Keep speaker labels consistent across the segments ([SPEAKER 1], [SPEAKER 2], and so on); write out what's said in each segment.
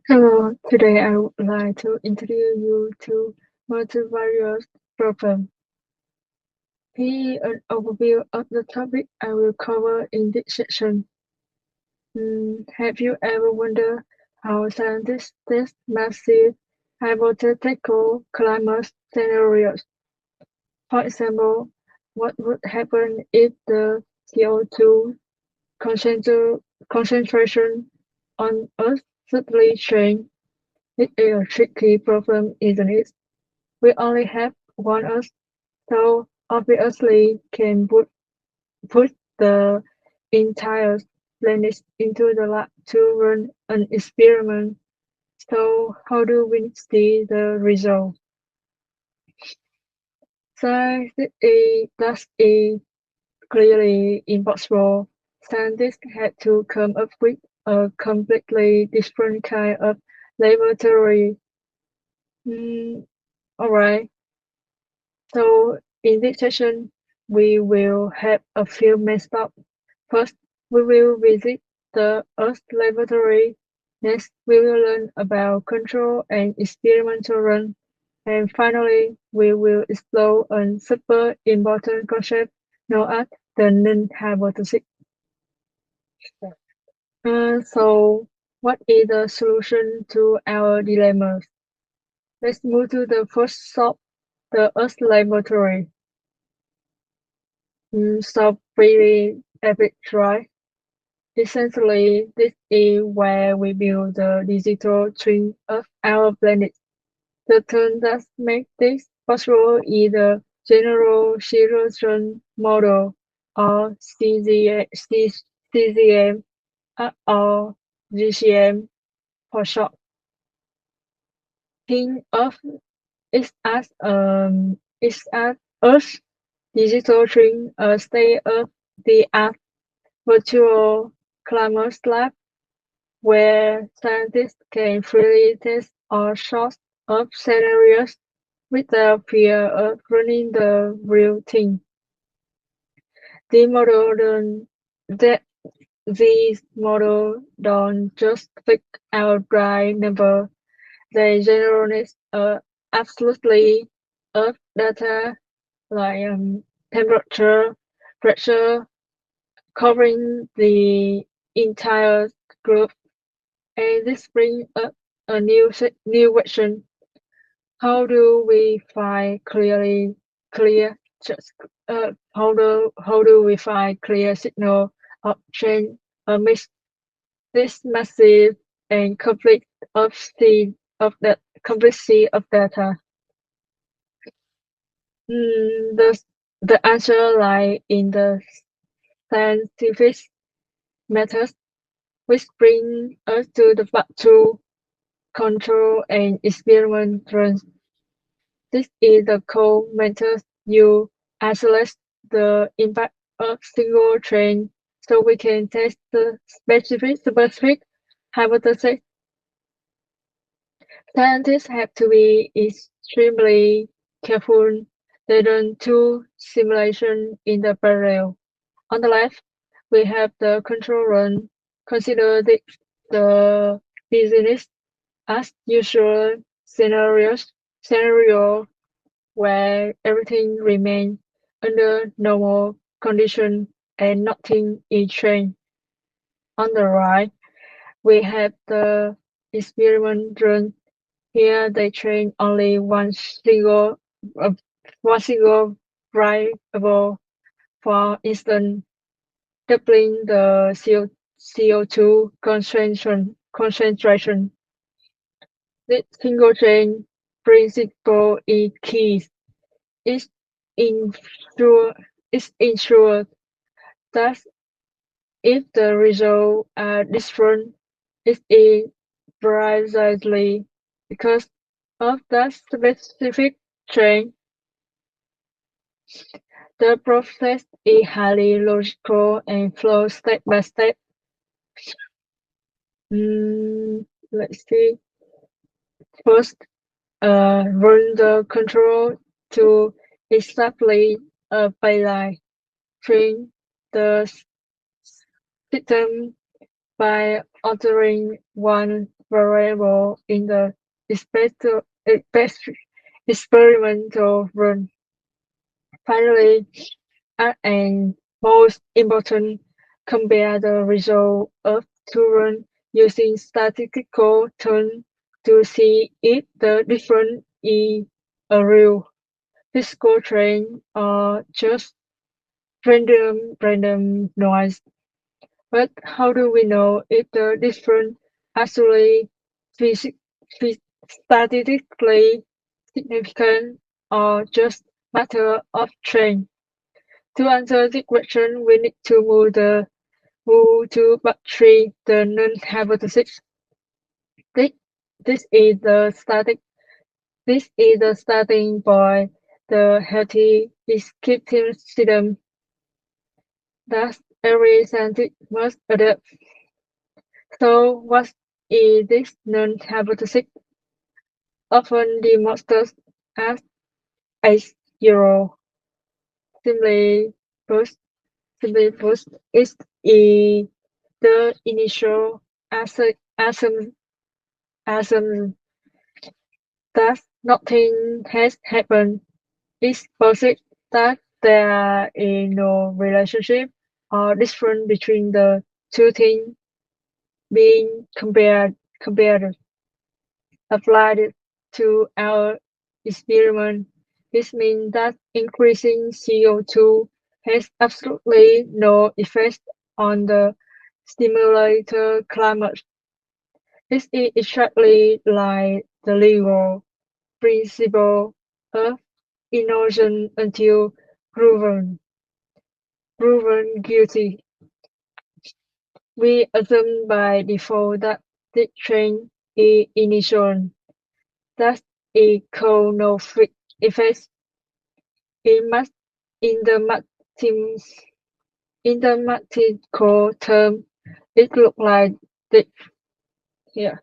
[SPEAKER 1] Hello, today I would like to introduce you to multivariate problem. Here an overview of the topic I will cover in this section. Have you ever wondered how scientists test massive hypothetical climate scenarios? For example, what would happen if the CO2 concentration on Earth suddenly changed? It is a tricky problem, isn't it? We only have one Earth, so obviously can put the entire planet into the lab to run an experiment. So how do we see the result? So that is clearly impossible. Scientists had to come up with a completely different kind of laboratory. Mm, alright, so in this session, we will have a few main stops. First, we will visit the Earth laboratory. Next, we will learn about control and experimental run. And finally, we will explore a super important concept known as the null hypothesis. So, what is the solution to our dilemmas? Let's move to the first stop, the Earth laboratory. So pretty epic, right? Essentially, this is where we build the digital twin of our planet. The tool that makes this possible is the General Circulation Model, or CZM, or GCM for short. Think of it as Earth's digital twin, a state-of-the-art virtual climate lab where scientists can freely test all sorts of scenarios without fear of running the real thing. The model don't, that these models don't just pick out dry number, they generate absolutely Earth data like temperature, pressure, covering the entire globe. And this brings up a new question: how do we find clear just how do we find clear signal of change amidst this massive and complexity of data? The answer lies in the scientific methods, which bring us to the part two: control and experiment runs. This is the core method. You isolate the impact of single train so we can test the specific hypothesis. Scientists have to be extremely careful. They run two simulations in the parallel. On the left, we have the control run. Consider the business as usual scenario where everything remains under normal conditions and nothing is changed. On the right, we have the experiment run. Here they train only uh, one single variable, for instance, doubling the CO2 concentration. This single chain principle is key. It ensure it ensures that if the results are different, it is precisely because of that specific chain. The process is highly logical and flows step by step. Let's see. First, run the control to establish a baseline. Train the system by altering one variable in the experimental run. Finally, and most important, compare the result of two runs using statistical terms to see if the difference is a real physical trend or just random noise. But how do we know if the difference actually physi- phys- statistically significant or just matter of trend? To answer this question, we need to move to part three, the null hypothesis. This, this is the static. This is the starting point. The healthy descriptive system that every scientist must adapt. So, what is this null hypothesis? Often demonstrated as H0. Simply put, simply put, it is the initial assumption that nothing has happened. It's positive that there is no relationship or difference between the two things being compared. Applied to our experiment, this means that increasing CO2 has absolutely no effect on the stimulator climate. This is exactly like the legal principle of innocence until proven guilty. We assume by default that the train is initial. Thus, a conofic effect in math in the mathematical term, it looks like this here.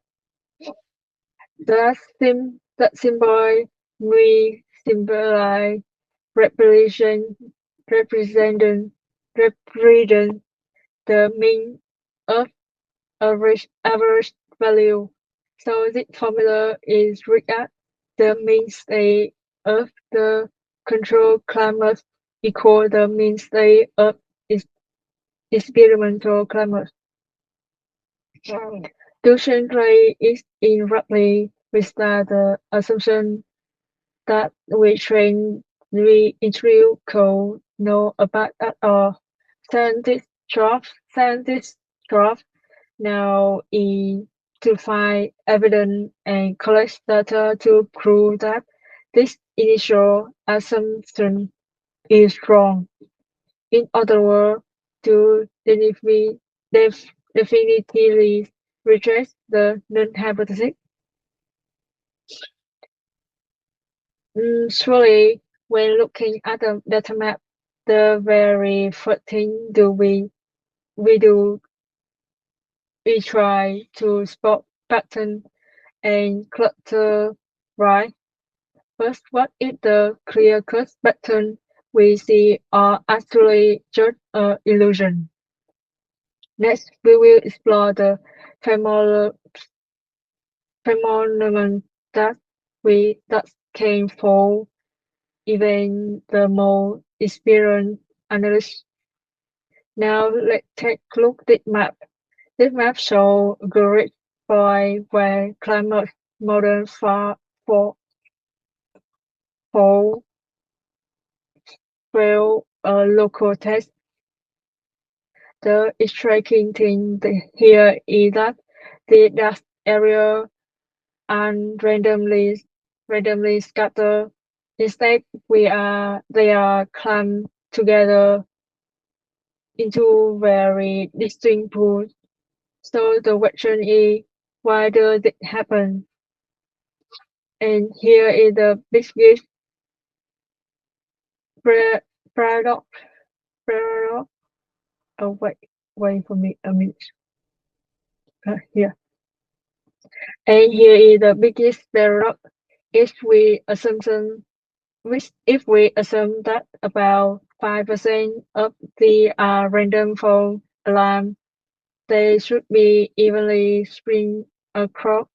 [SPEAKER 1] That symbol we symbolize representation represent the mean of average value. So this formula is regard the mean state of the control climate equal the mean state of its experimental climate. To translate it in roughly, we start the assumption that we introduce code know about at all. Scientists drop now is to find evidence and collect data to prove that this initial assumption is wrong. In other words, to definitively reject the null hypothesis. Surely, when looking at the data map, the very first thing we do we try to spot pattern and cluster, right? First, what if the clear-cut pattern we see are actually just an illusion? Next, we will explore the phenomenon that can fall even the more experienced analysts. Now let's take a look at this map. This map shows a great point where climate model for fail a local test. The striking thing here is that the dust area are randomly scattered. Instead, they are clumped together into very distinct pools. So the question is, why does it happen? And here is the biggest paradox. Paradox. Oh wait for me a minute. Here. And here is the biggest paradox. If we assume that about 5% of the random phone alarm, they should be evenly across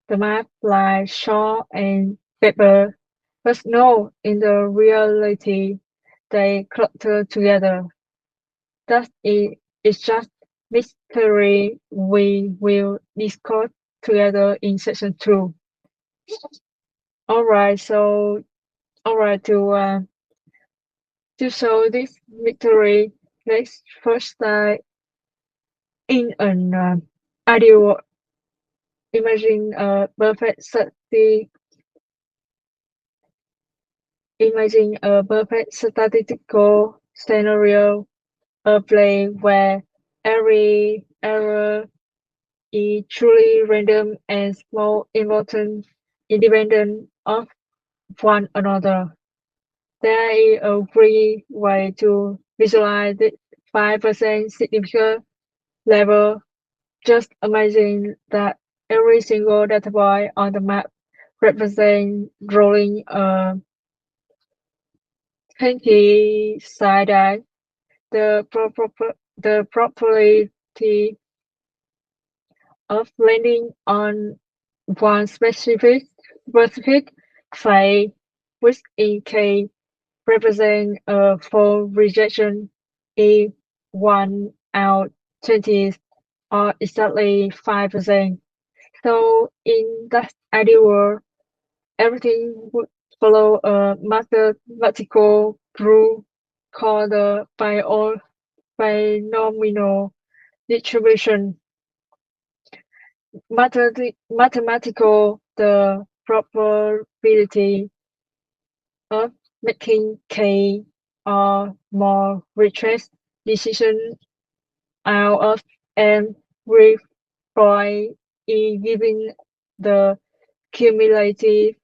[SPEAKER 1] the map like salt and pepper, but no, in the reality, they clutter together. That is just mystery we will discuss together in section 2. Alright, so alright to show this mystery, let's first start in an ideal world. Imagine a perfect static Imagine a perfect statistical scenario, a plane where every error is truly random and small important independent of one another. There is a free way to visualize the 5% significant level. Just imagine that every single data point on the map represents rolling a 20-sided. The probability of landing on one specific phase, which in case represent a full rejection, is 1 out 20 or exactly 5%. So in that ideal world, everything would follow a mathematical rule called the binomial distribution. Mathematical, the probability of making K or more retraced decision out of M with by giving the cumulative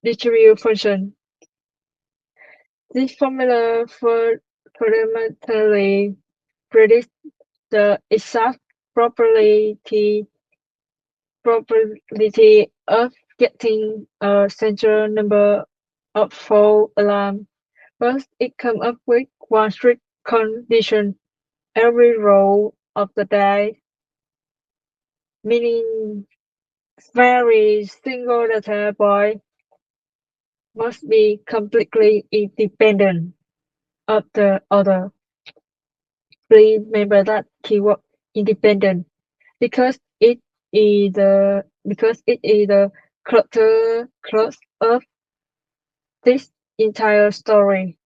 [SPEAKER 1] distributive function. This formula fundamentally predicts the exact probability of getting a central number of false alarms. First, it comes up with one strict condition: every roll of the dice, meaning every single data point, must be completely independent of the other. Please remember that keyword independent because it is the close of this entire story.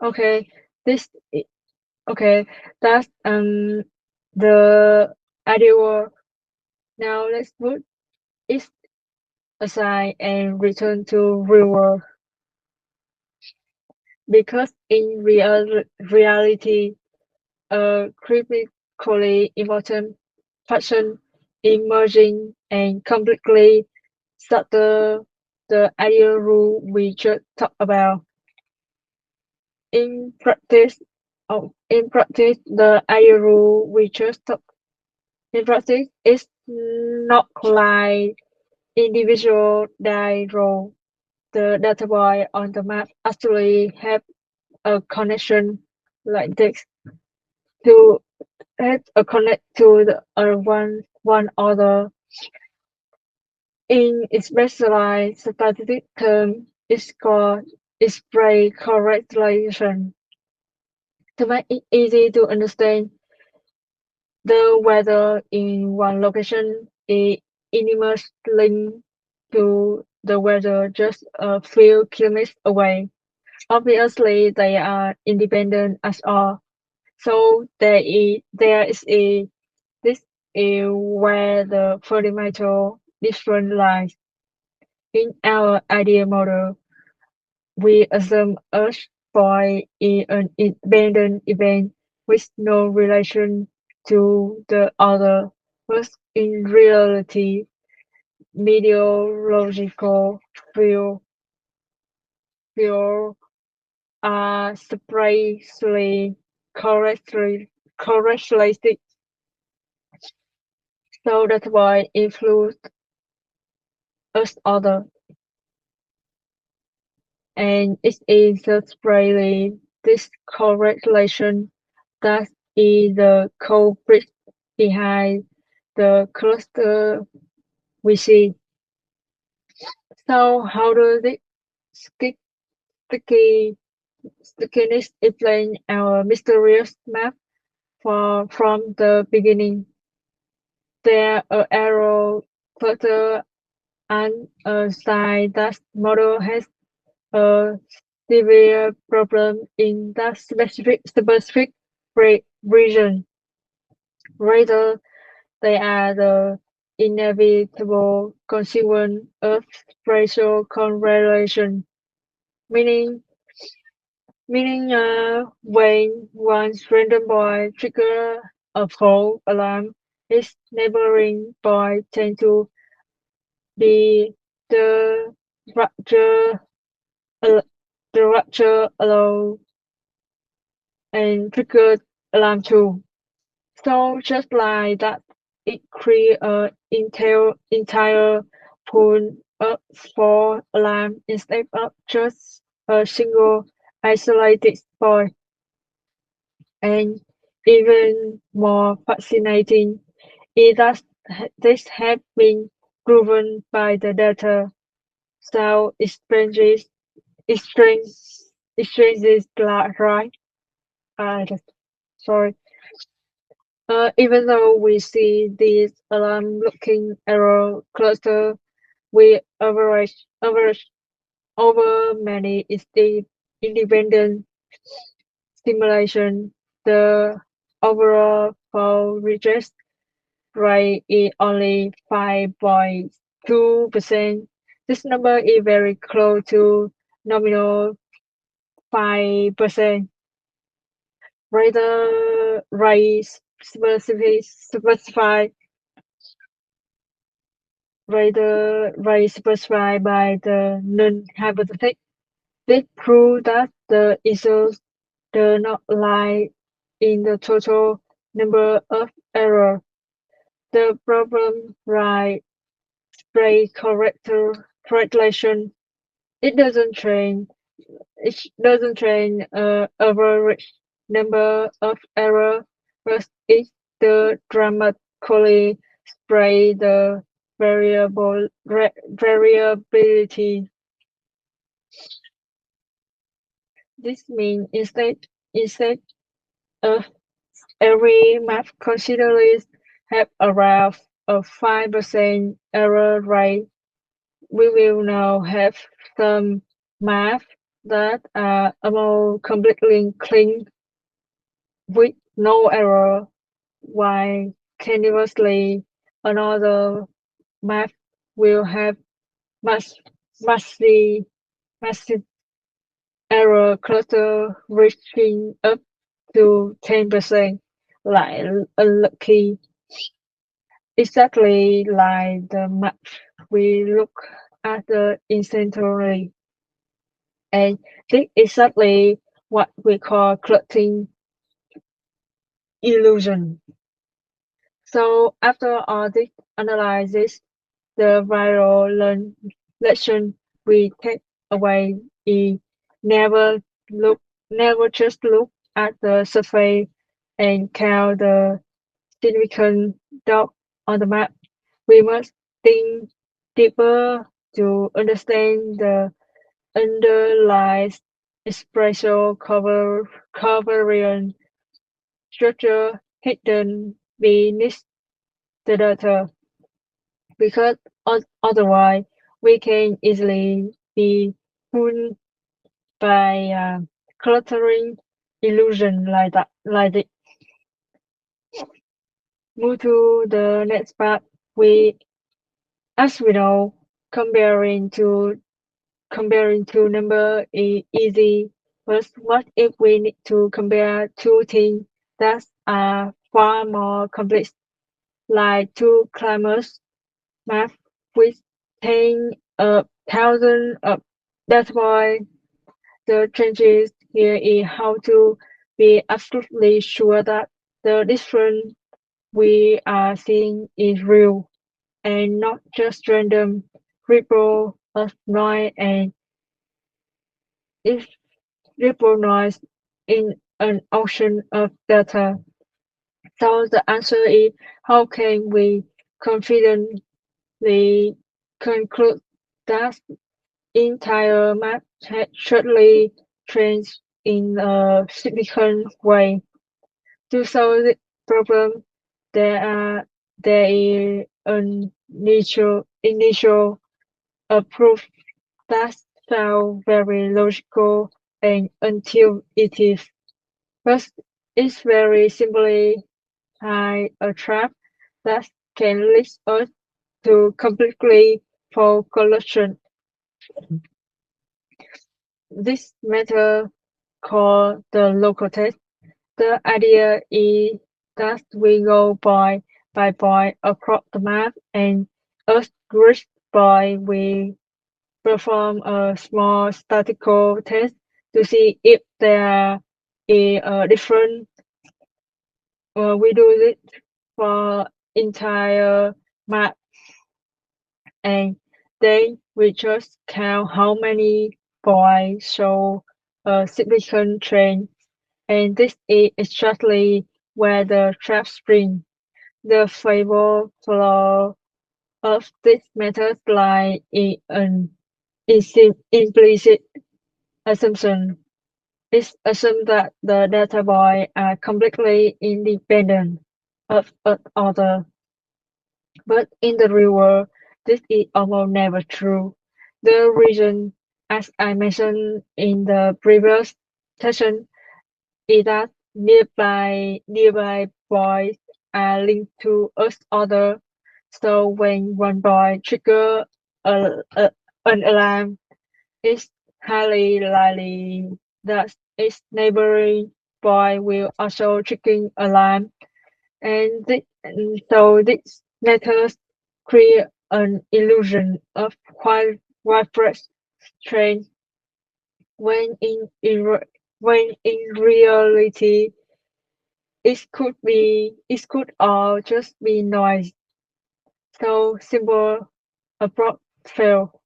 [SPEAKER 1] Okay, this okay, that's the ideal world. Now let's put it aside and return to real world. Because in reality, a critically important faction emerging and completely shatter the ideal rule we just talked about. In practice, the ideal rule we just talked in practice is not like individual die roll. The data point on the map actually have a connection like this to have a connect to the one other. In specialized statistic term, it's called display correlation. To make it easy to understand, the weather in one location is intimately linked to the weather just a few kilometers away. Obviously, they are independent as all. So there is a this is where the fundamental difference lies. In our ideal model, we assume each point is an independent event with no relation to the other, but in reality, meteorological fields are surprisingly correlated, so that's why influence each other. And it is surprisingly this correlation that is the culprit behind the cluster we see. So how does this stick- sticky stickiness explain our mysterious map from the beginning? There are arrow cluster and a sign that model has a severe problem in that specific region. Rather, they are the inevitable consequence of spatial correlation, meaning when one's random boy triggers a false alarm, its neighboring boy tend to be the rupture, al- the rupture alone and trigger alarm too. So just like that, it creates an entire pool of four alarms instead of just a single isolated point. And even more fascinating is that this has been proven by the data. So exchange, exchanges right. Uh, sorry. Even though we see these alarm-looking error cluster, we average over many independent simulation, the overall fault rate is only 5.2%. This number is very close to nominal 5%. Rather, rate specified by the null hypothesis. This proves that the issues do not lie in the total number of errors. The problem lies in correlation. It doesn't train average number of errors, but it the dramatically spread the variability. This means instead of every map considered have around a 5% error rate, we will now have some maps that are almost completely clean with no error, while conversely another map will have much massive massive error cluster reaching up to 10%, like unlucky, exactly like the map we look at the instantly. And this is exactly what we call cluttering illusion. So after all this analysis, the viral lesson we take away is never look never just look at the surface and count the significant dot on the map. We must think deeper to understand the underlies spatial covariance structure hidden beneath the data, because otherwise we can easily be fooled by cluttering illusion like that. Like it. Move to the next part. As we know, comparing to number is easy, but what if we need to compare two things that are far more complex, like two climbers map with 10,000 of data points? The changes here is how to be absolutely sure that the difference we are seeing is real and not just random ripple of noise and if ripple noise in an ocean of data. So the answer is, how can we confidently conclude that entire map had surely changed in a significant way? To solve this problem, there is an initial proof that sounds very logical and intuitive. First, it's very simply a trap that can lead us to completely false conclusions. This method, called the local test, the idea is that we go by point across the map, and as grid by we perform a small statistical test to see if there is a difference. We do it for entire map, and then we just count how many points show a significant trend, and this is exactly where the trap springs. The fatal flaw of this method lies in an implicit assumption. It assumes that the data points are completely independent of each other. But in the real world, this is almost never true. The reason, as I mentioned in the previous session, is that nearby points are linked to each other. So when one point triggers an alarm, it's highly likely that its neighboring point will also trigger alarm, and so this method create an illusion of widespread strength when in reality it could all just be noise. So simple approach fail.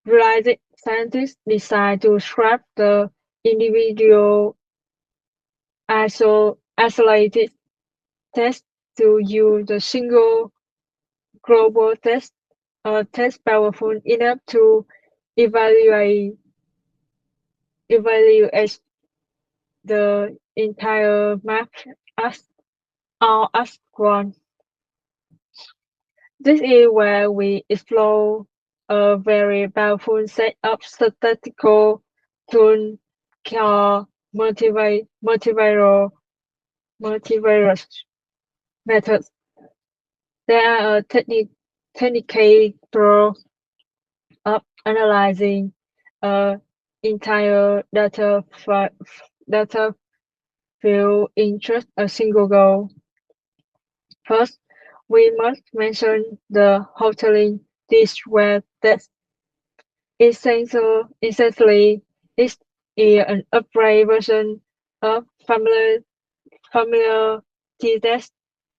[SPEAKER 1] Realizing scientists decide to scrap the individual isolated test to use the single global test, a test powerful enough to evaluate evaluate the entire map as as one. This is where we explore a very powerful set of statistical tools called multivariate methods. They are a technical of analyzing a entire data field in just a single goal. First, we must mention the hoteling dish where that essentially is an upgrade version of familiar t-test.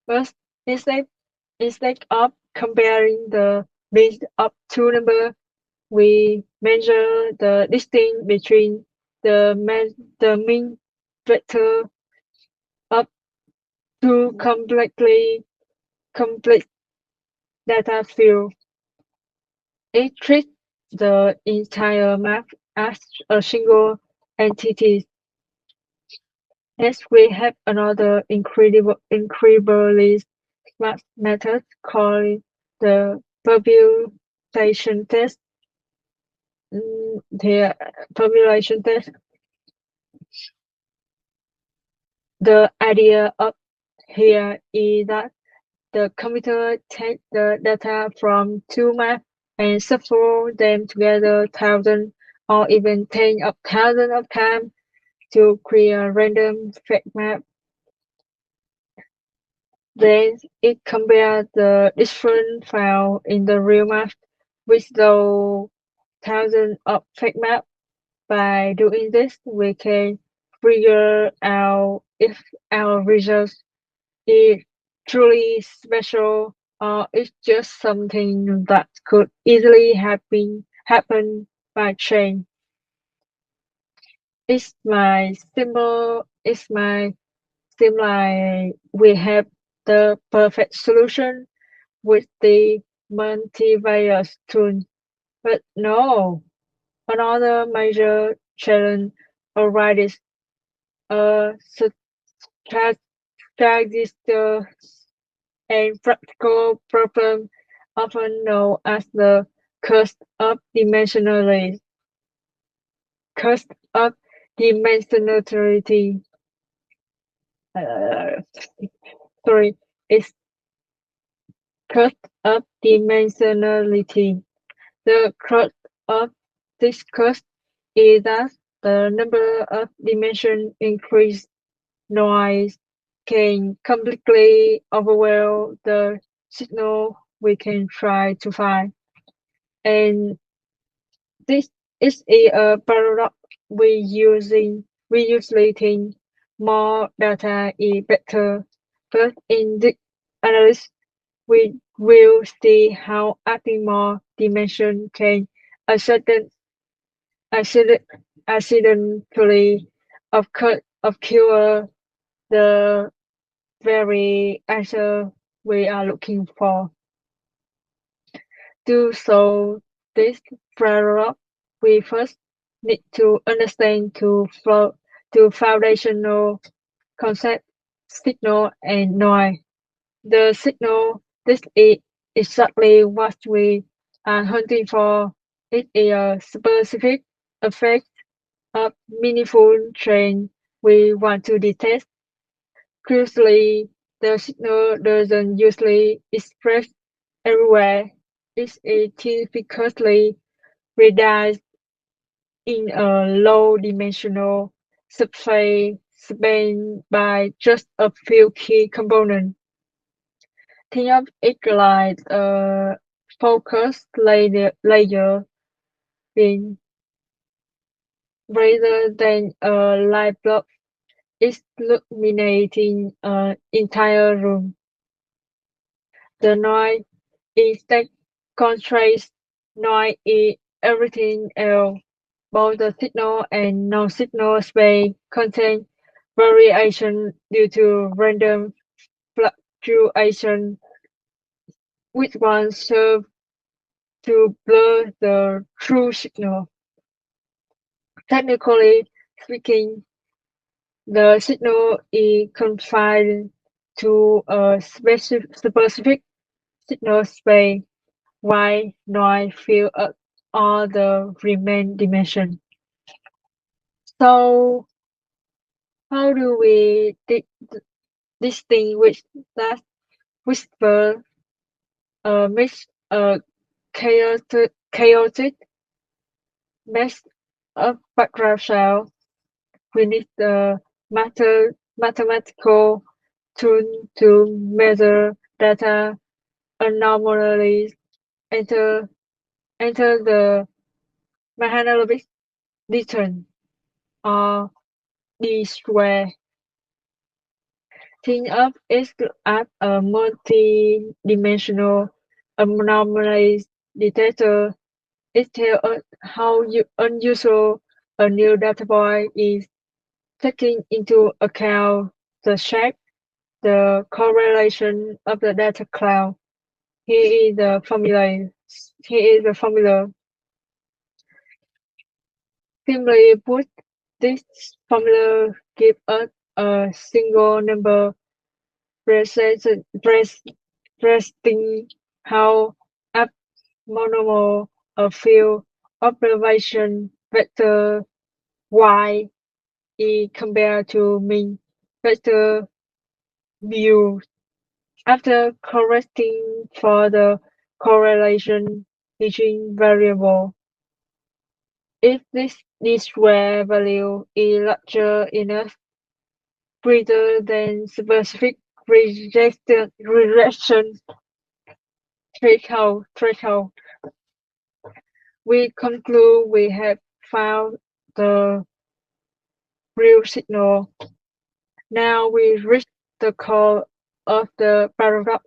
[SPEAKER 1] First, instead instead of comparing the means of two numbers, we measure the distance between the mean vector of two complete data fields. It treats the entire map as a single entity. Next, we have another incredibly smart method called the population test. The population test. The idea of here is that the computer takes the data from two maps and shuffle them together thousands or even tens of thousands of times to create a random fake map. Then it compares the different found in the real map with those thousands of fake maps. By doing this, we can figure out if our results is truly special or it's just something that could easily happen by chance. It's my seems like we have the perfect solution with the multivirus tool, but no. Another major challenge arises: a strategic and practical problem, often known as the cost of dimensionality. Cost of dimensionality. Uh, sorry, is cost of dimensionality. The cost of this cost is that the number of dimensions increase noise can completely overwhelm the signal we can try to find. And this is a paradox we usually think more data is better, but in this analysis we will see how adding more dimension can accident, accident, accidentally occur the very answer we are looking for. To solve this paradox, we first need to understand two foundational concepts: signal and noise. The signal, this is exactly what we are hunting for. It is a specific effect of meaningful change we want to detect. Crucially, the signal doesn't usually express everywhere. It is typically realized in a low-dimensional substrate spanned by just a few key components. Think of it like a focus layer being rather than a light bulb illuminating an entire room. The noise is that contrast. Noise is everything else. Both the signal and non-signal space contain variation due to random fluctuation, which one serves to blur the true signal. Technically speaking, the signal is confined to a specific signal space, while noise fills up all the remaining dimensions. So, how do we distinguish that whisper makes a chaotic mess of background sound? We need the mathematical tool to measure data anomalies, enter the Mahalanobis return or D-square. Think of it as a multi-dimensional anomaly detector. It tells us how unusual a new data point is, taking into account the shape, the correlation of the data cloud. Here is the formula. Here is the formula. Simply put, this formula gives us a single number representing how abnormal a field observation vector y is compared to mean vector mu. After correcting for the correlation between variables, if this square value is larger enough, greater than specific rejection threshold, we conclude we have found the real signal. Now we reach the core of the paradox.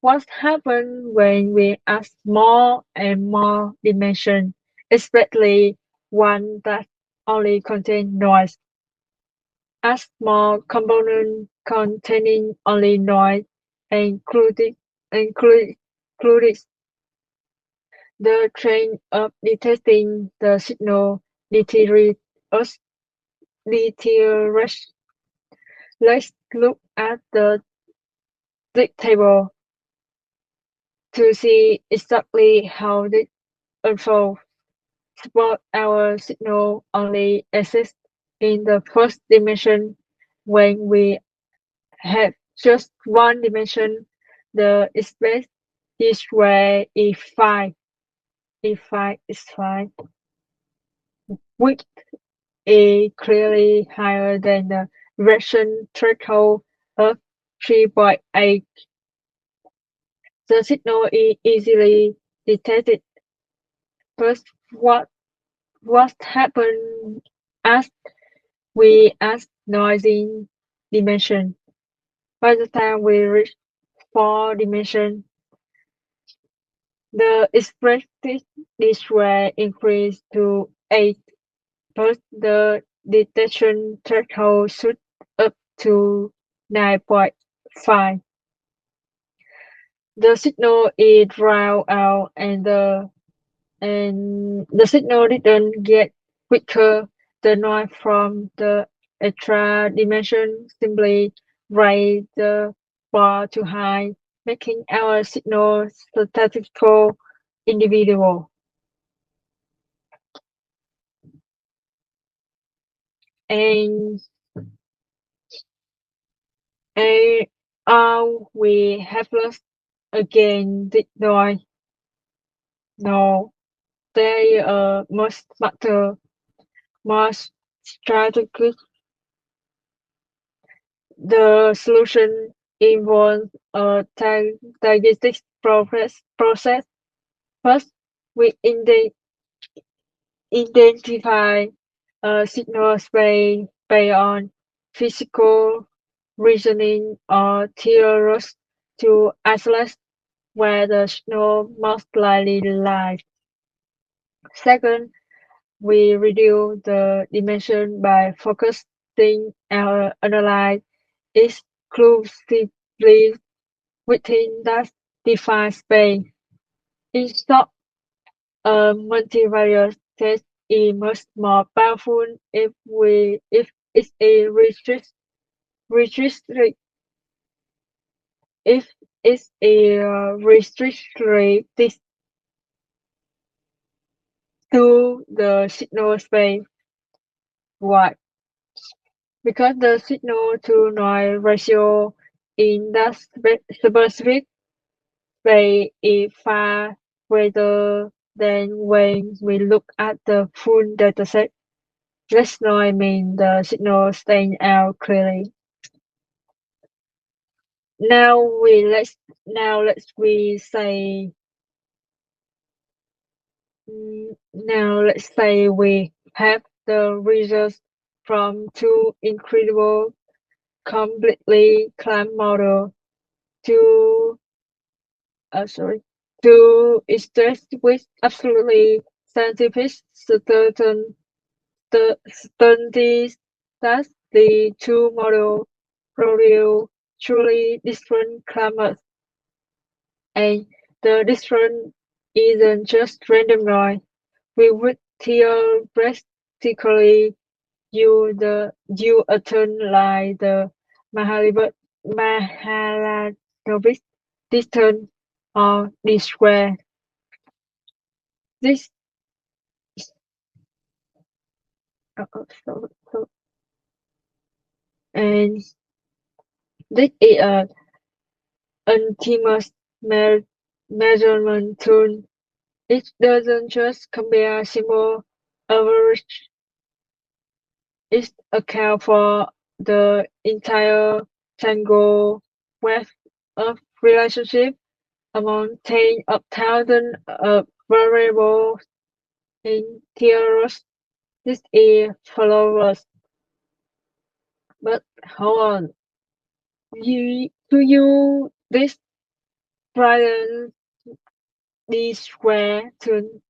[SPEAKER 1] What happens when we add more and more dimensions, especially one that only contains noise? as small components containing only noise included the train of detecting the signal deteriorates. deteriorates. Let's look at the big table to see exactly how this unfolds. Suppose our signal only exists in the first dimension. When we have just one dimension, the space is where E5 is 5, which is clearly higher than the direction threshold of 3.8. The signal is easily detected. But what happens as we add noisy dimension? By the time we reach 4 dimension, the expected this will increase to 8, but the detection threshold shoot up to 9.5. The signal is drowned out and the signal didn't get weaker. The noise from the extra dimension simply raised the bar too high, making our signal statistical individual. And and we have lost again the noise. No, they must matter, must strategic. The solution involves a diagnostic process. First, we identify a signal space based on physical reasoning or theories to isolate where the signal most likely lies. Second, we reduce the dimension by focusing our analysis exclusively within that defined space. In short, a multivariate test is much more powerful if it is restricted if it's a restricted to the signal space. Why? Because the signal to noise ratio in that specific space is far greater than when we look at the full dataset. Less noise means the signal stands out clearly. Now we let's we say now let's say we have the results from two incredible completely climb model to to stress with absolutely scientific certainty that the two models produce truly different climates, and the difference isn't just random noise. We would theoretically use a term like the Mahalanobis distance or D square. This so- and this is a ultimate measurement tool. It doesn't just compare simple average, it accounts for the entire tangle web of relationship among tens of thousands of variables in theories. This is followers. But hold on, to you this Brian D square to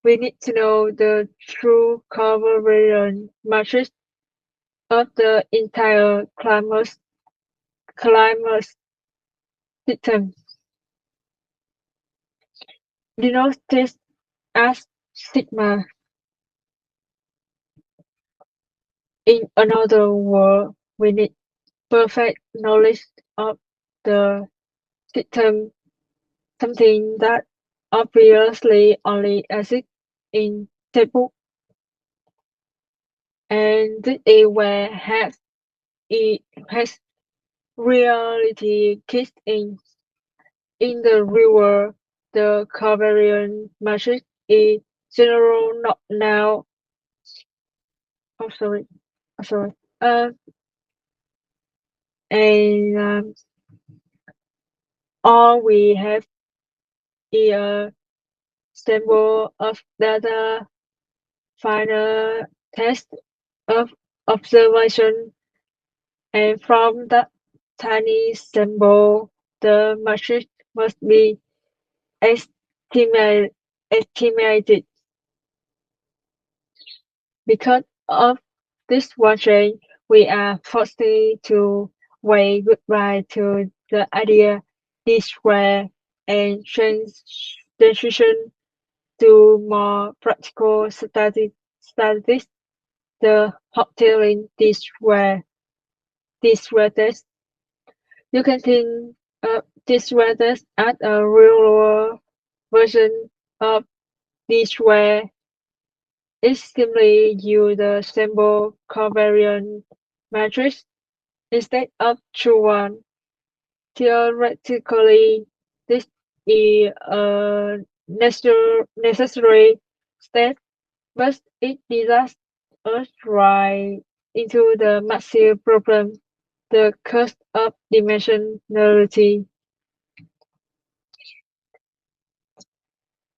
[SPEAKER 1] we need to know the true covariance matrix. of the entire climate system, denoted as sigma. In another word, we need perfect knowledge of the system, something that obviously only exists in textbook, and this is where it has reality kicks in. In the real world, the covariance matrix is general not now. Oh, sorry. Oh, sorry. Uh, and all we have is a sample of data, final test of observation, and from that tiny sample, the matrix must be estimated. Because of this watching, we are forced to wave goodbye to the idea this-way and transition to more practical statistics. The hoteling this-way test. You can think of this-way test as a real-world version of this-way. It simply use the sample covariance matrix instead of true one. Theoretically, this is a necessary step, but it leads us right into the massive problem, the cost of dimensionality.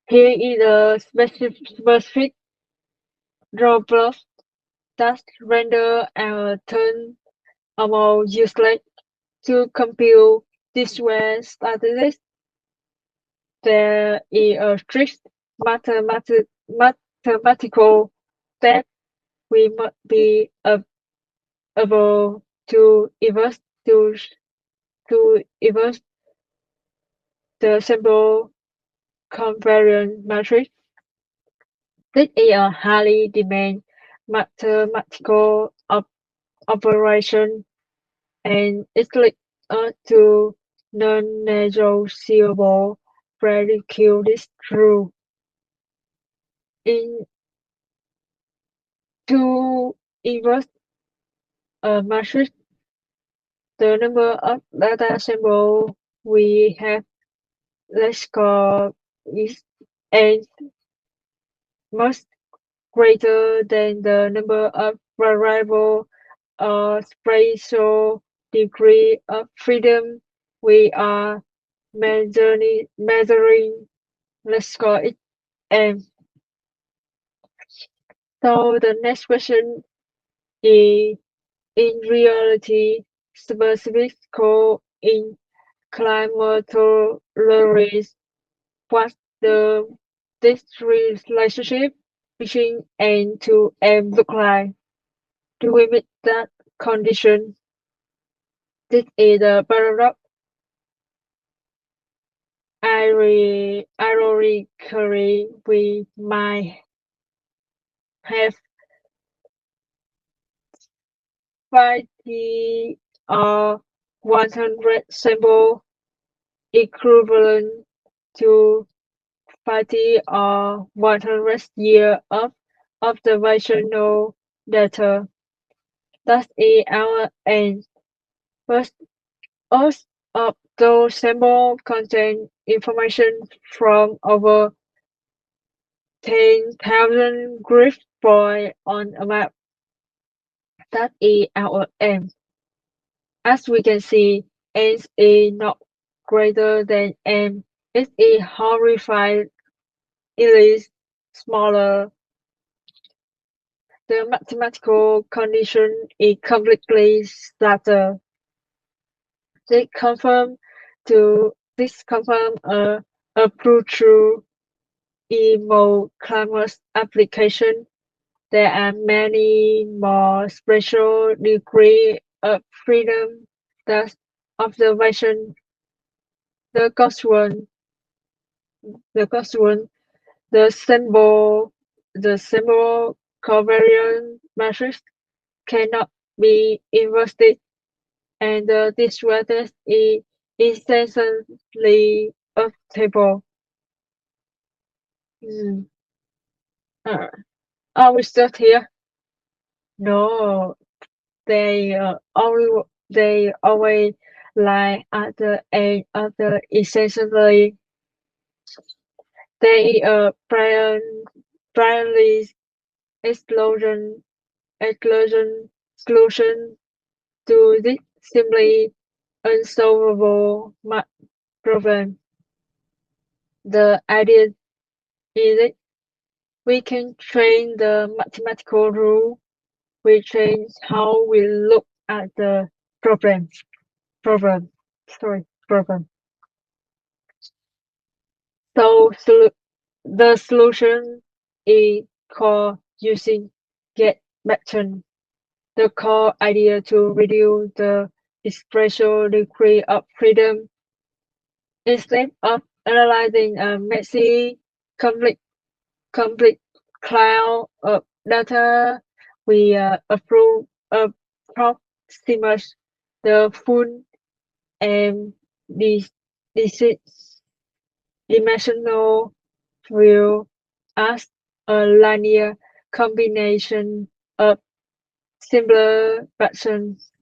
[SPEAKER 1] Here is a specific drawback that render our turn almost useless to compute this way statistics. There is a strict mathematical step we must be able to evaluate the sample covariance matrix. This is a highly demanding mathematical operation, and it leads us to non-negotiable predicate this true. In to evaluate a matrix, the number of data samples we have, let's call is n, much greater than the number of variables or spatial degree of freedom we are measuring. Let's call it m. So the next question is, in reality, specific code in climatology, what's this relationship between N to M look like? Do we meet that condition? This is the paradox. Ironically, we might have 50 or 100 sample equivalent to 50 or 100 years of observational data. That is our aim. But all of those samples contain information from over 10,000 grid points on a map. That is our aim. As we can see, n is not greater than m. It is horrifyingly smaller. The mathematical condition is completely flatter. This confirms a true emo climate application. There are many more special degrees of freedom. Thus, observation, the ghost one, the ghost one, the symbol covariance matrix cannot be inverted, and the distributed is essentially a table. Uh, are we still here? No, they always lie at the end of the essentially. They primarily exclusion solution to this simply unsolvable math problem. The idea is that we can train the mathematical rule. We change how we look at the problem. Problem. Sorry, problem. So the solution is called using get pattern. The core idea to reduce the expression degree of freedom. Instead of analyzing a messy, complete, complete cloud of data, we approximate the full and this dimensional view as a linear combination of simpler patterns.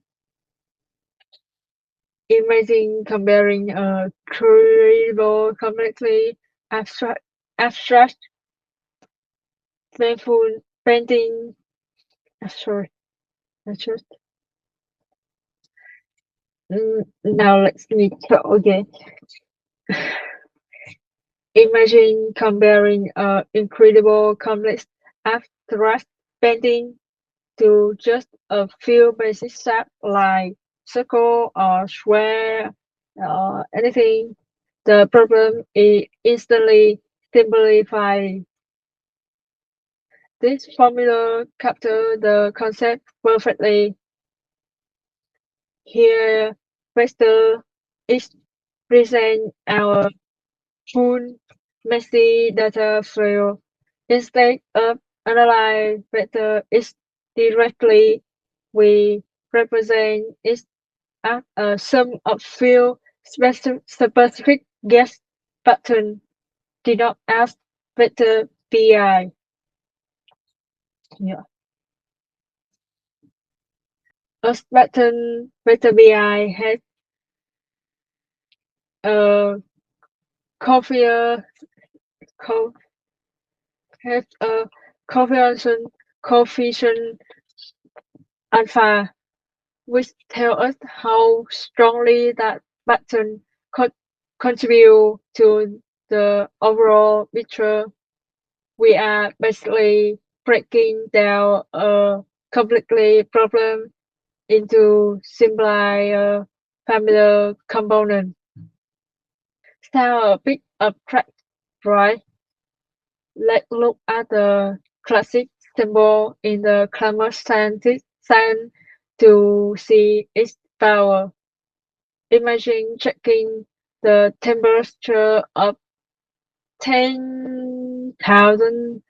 [SPEAKER 1] Imagine comparing a credible, completely abstract playful painting. Sorry, abstract. Now let's meet again. Imagine comparing a incredible complex abstract painting to just a few basic shapes like circle or square or anything. The problem is instantly simplified. This formula captures the concept perfectly. Here, vector is present our full messy data field. Instead of analyze vector X directly, we represent it as a sum of few specific guess pattern denoted as vector bi. Yeah. A pattern vector bi has a coefficient co- has a coefficient alpha, which tells us how strongly that pattern co- contribute to the overall picture. We are basically breaking down a completely problem into simpler familiar components. Sound a bit abstract, right? Let's look at the classic symbol in the climate science to see its power. Imagine checking the temperature of 10,000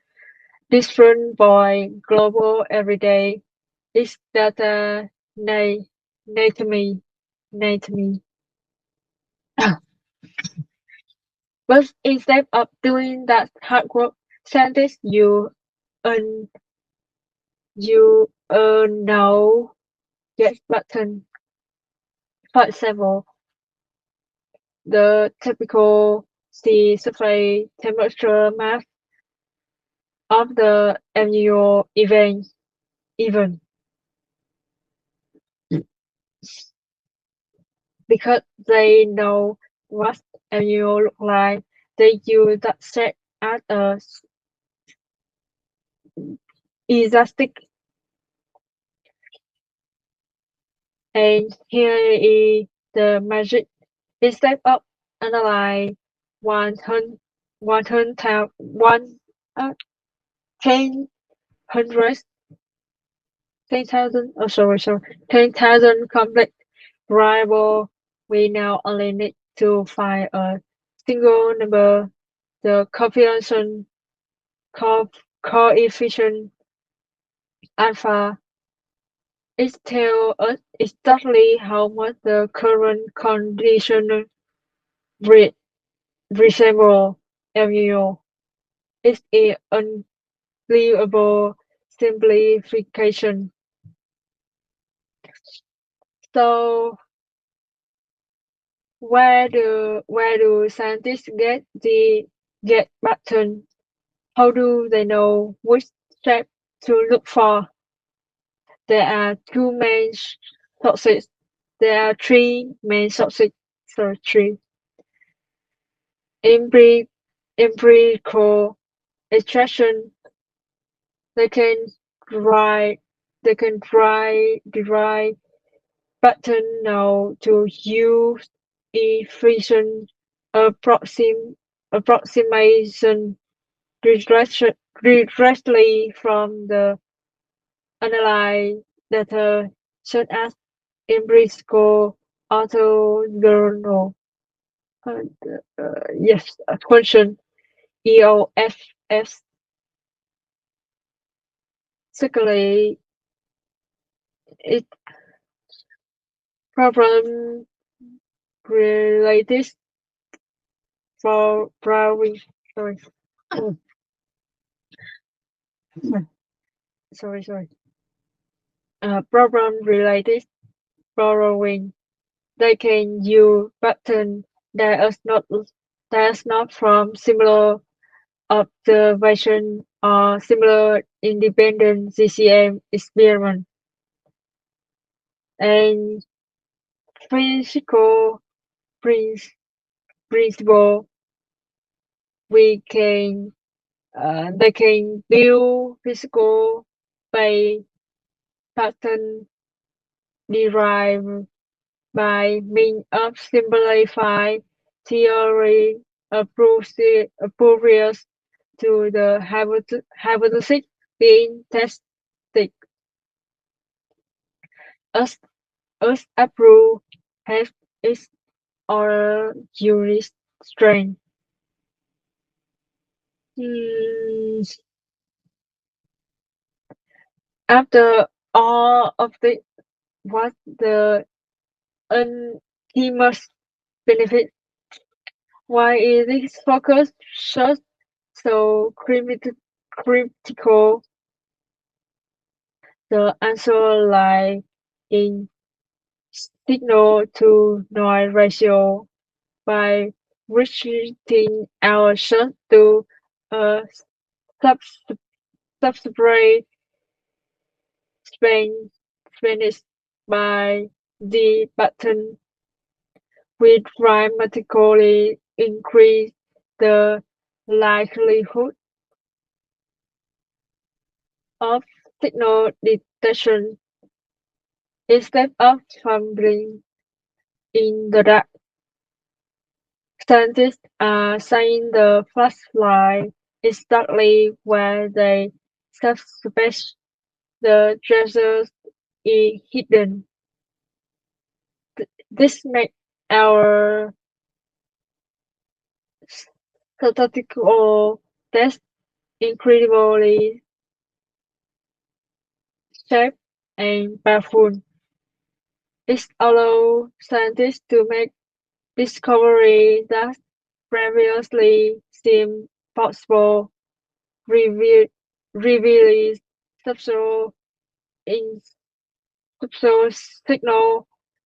[SPEAKER 1] different points global every day. It's data anatomy. anatomy. But instead of doing that hard work, scientists un, now get button. For example, the typical sea surface temperature map of the annual event because they know what annual look like. They use that set as a elastic, and here is the magic. Instead of analyze 100,000 one uh, 10 hundreds, 10,000, 10,000 complex variables, we now only need to find a single number, the coefficient alpha. It tells us exactly how much the current condition re- resembles MU. It's an unbelievable simplification. So where do scientists get pattern? How do they know which shape to look for? There are two main sources. There are three main sources. Sorry, three. Empiric, empirical extraction. They can derive they can derive pattern now to use efficient approximation directly from the analyzed data, such as empirical orthogonal uh, function (EOFs). Secondly, it problem related for borrowing. Sorry, sorry. Problem related borrowing. They can use pattern that is not from similar observation or similar independent CCM experiment. And physical principle, we can they can build physical by pattern derived by means of simplified theory appropriate to the hypothesis being tested. As approved has its own unique strength. Hmm, After all of the what the ultimate benefit, why is this focus so critical? The answer lies in signal to noise ratio. By restricting our search to a subsequent space finished by the button, we dramatically increase the likelihood of signal detection. Instead of fumbling in the dark, scientists are saying the flashlight is exactly where they suspect the treasure is hidden. This makes our statistical test incredibly sharp and powerful. It allows scientists to make discoveries that previously seemed possible, reveal, revealing subtle, in, subtle signals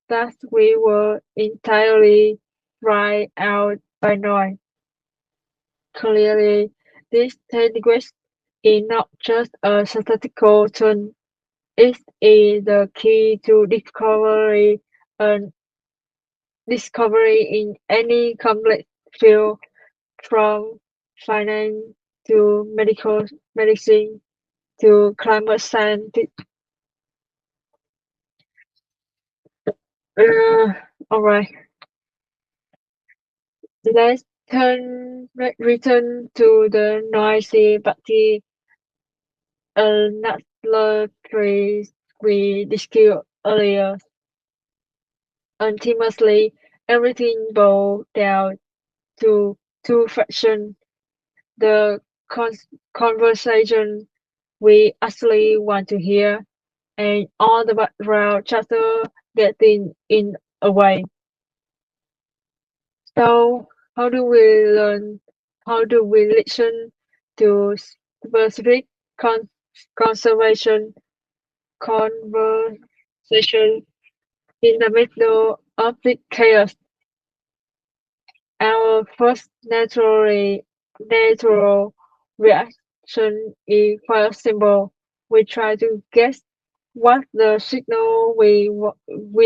[SPEAKER 1] that we were entirely right out by noise. Clearly, this technique is not just a statistical tool, it is the key to discovery in any complex field, from finance to medicine to climate science. Uh, all right, let's return to the noisy party. Another three we discussed earlier. Ultimately, everything boils down to two factions: the con- conversation we actually want to hear, and all the background chatter getting in a way. So, how do we learn? How do we listen to specific conservation conversation in the middle of the chaos? Our first natural reaction is quite simple. We try to guess what the signal we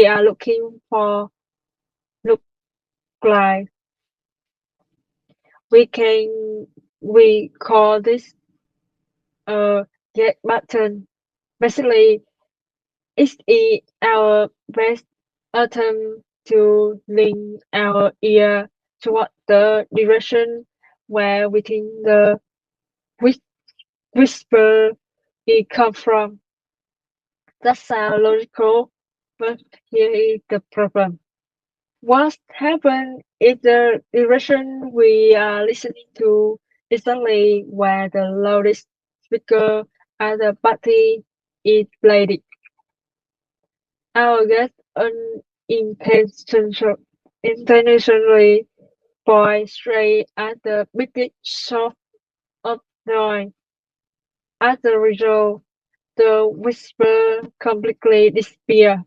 [SPEAKER 1] are looking for look like. We can we call this a get button. Basically, it is our best attempt to link our ear toward the direction where we think the whis- whisper it comes from. That sounds logical, but here is the problem. What happens if the direction we are listening to is exactly where the loudest speaker at the party is played? Our guest intentionally point straight at the biggest source of noise. As a result, the whisper completely disappears.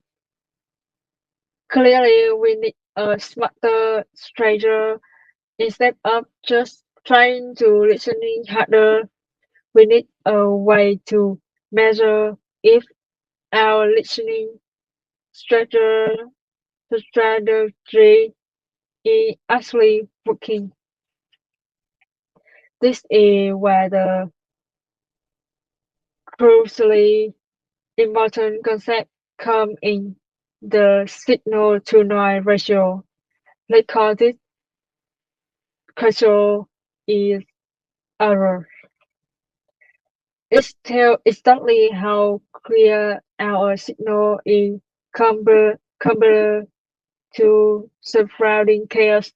[SPEAKER 1] Clearly, we need a smarter strategy. Instead of just trying to listening harder, we need a way to measure if our listening strategy strategy is actually working. This is where the crucially important concept come in: the signal to noise ratio. Let's call this ratio is error. It tells exactly how clear our signal is compared to surrounding chaos.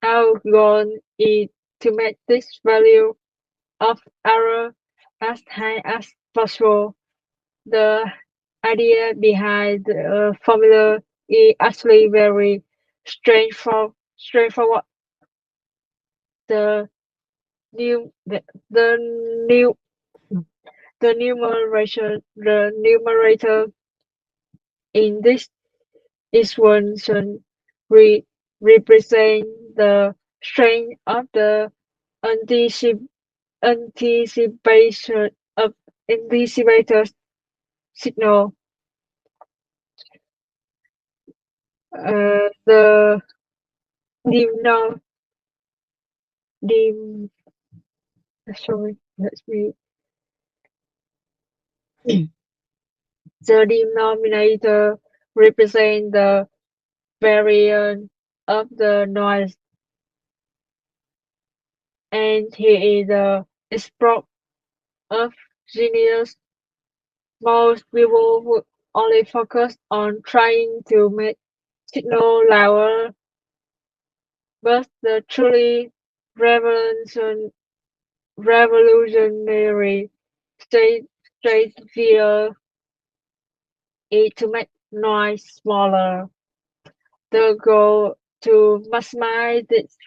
[SPEAKER 1] Our goal is to make this value of error as high as possible. The idea behind the formula is actually very straightforward. The new the new the numerator in this expression re- represent the strength of the anticip- anticipation of anticipated signal. The denom- dem- sorry, let's read. The denominator represents the variance of the noise, and here is the explode of genius. Most people would only focus on trying to make signal louder, but the truly revolutionary state strategy is to make noise smaller. The goal to maximize this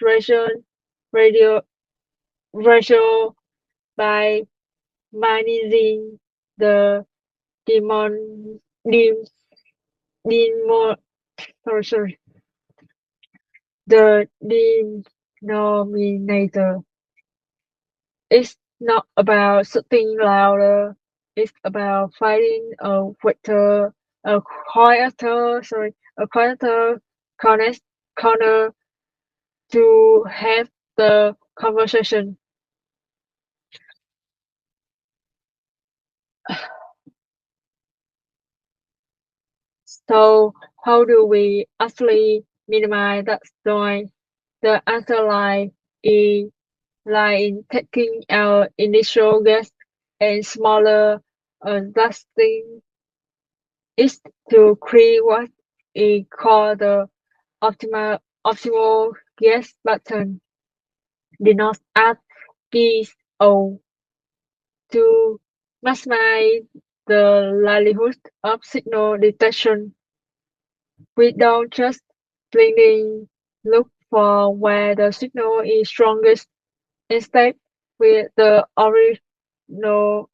[SPEAKER 1] radio ratio by minimizing the demon dem, demo, sorry, the denominator. It's not about something louder. It's about finding a a quieter corner, corner to have the conversation. So, how do we actually minimize that noise? The answer lies in taking our initial guess. and smaller adjusting is to create what is called the optimal guess pattern. Did not add keys O to maximize the likelihood of signal detection. We don't just blindly look for where the signal is strongest. Instead, with the original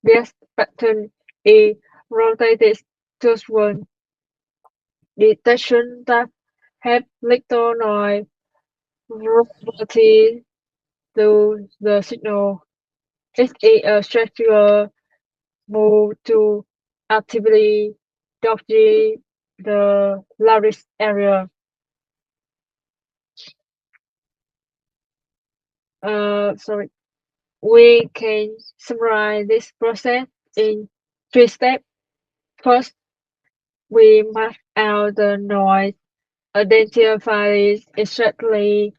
[SPEAKER 1] guess pattern is rotated towards one detection that have little noise relative to the signal. It is a structural move to actively dodge the largest area. Sorry. We can summarize this process in three steps. First, we map out the noise, identify exactly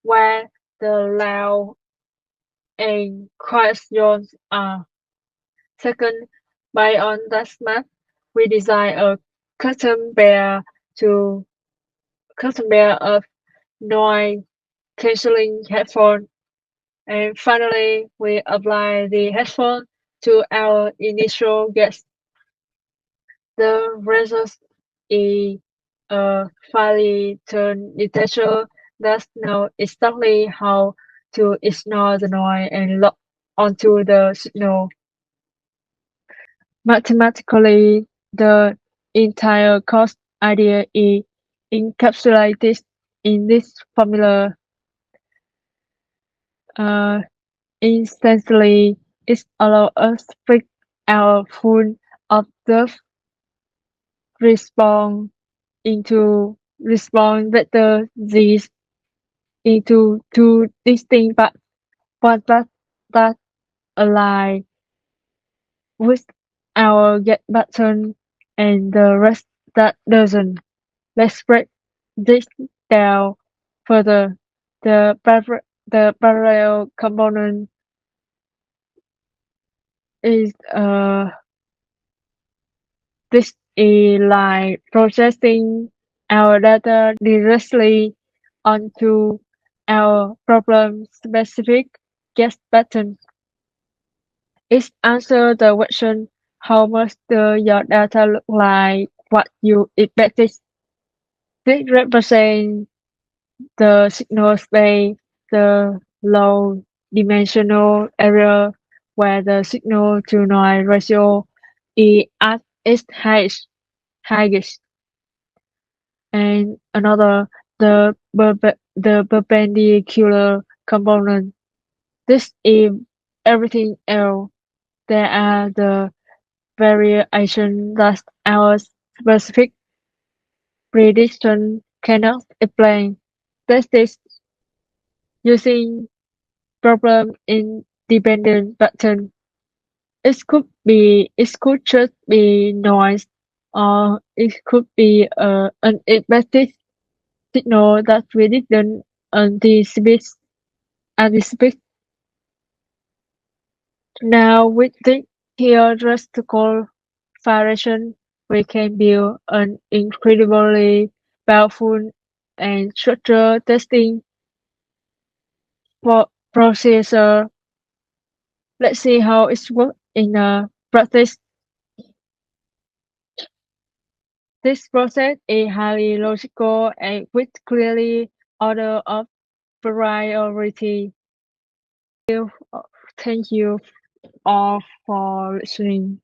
[SPEAKER 1] where the loud and quiet zones are. Second, by on that map, we design a custom pair to custom pair of noise cancelling headphones. And finally, we apply the headphone to our initial guess. The result is a finely tuned detector that knows exactly how to ignore the noise and lock onto the signal. Mathematically, the entire cost idea is encapsulated in this formula. Uh, Instantly, it allows us to pick our full observed response into response vector these into two distinct parts, one part that align with our get pattern and the rest that doesn't. Let's break this down further. The parallel component is this is like processing our data directly onto our problem-specific guess pattern. It answers the question, how much does your data look like what you expected? This represents the signal space, the low-dimensional area where the signal-to-noise ratio is at its highest. And another, the perpendicular component. This is everything else. There are the variations that our specific prediction cannot explain. That is using problem-independent pattern. It could just be noise, or it could be an unexpected signal that we didn't anticipate. anticipate. Now with the theoretical variation, we can build an incredibly powerful and structured testing processor. Let's see how it works in practice. This process is highly logical and with clearly order of priority. Thank you all for listening.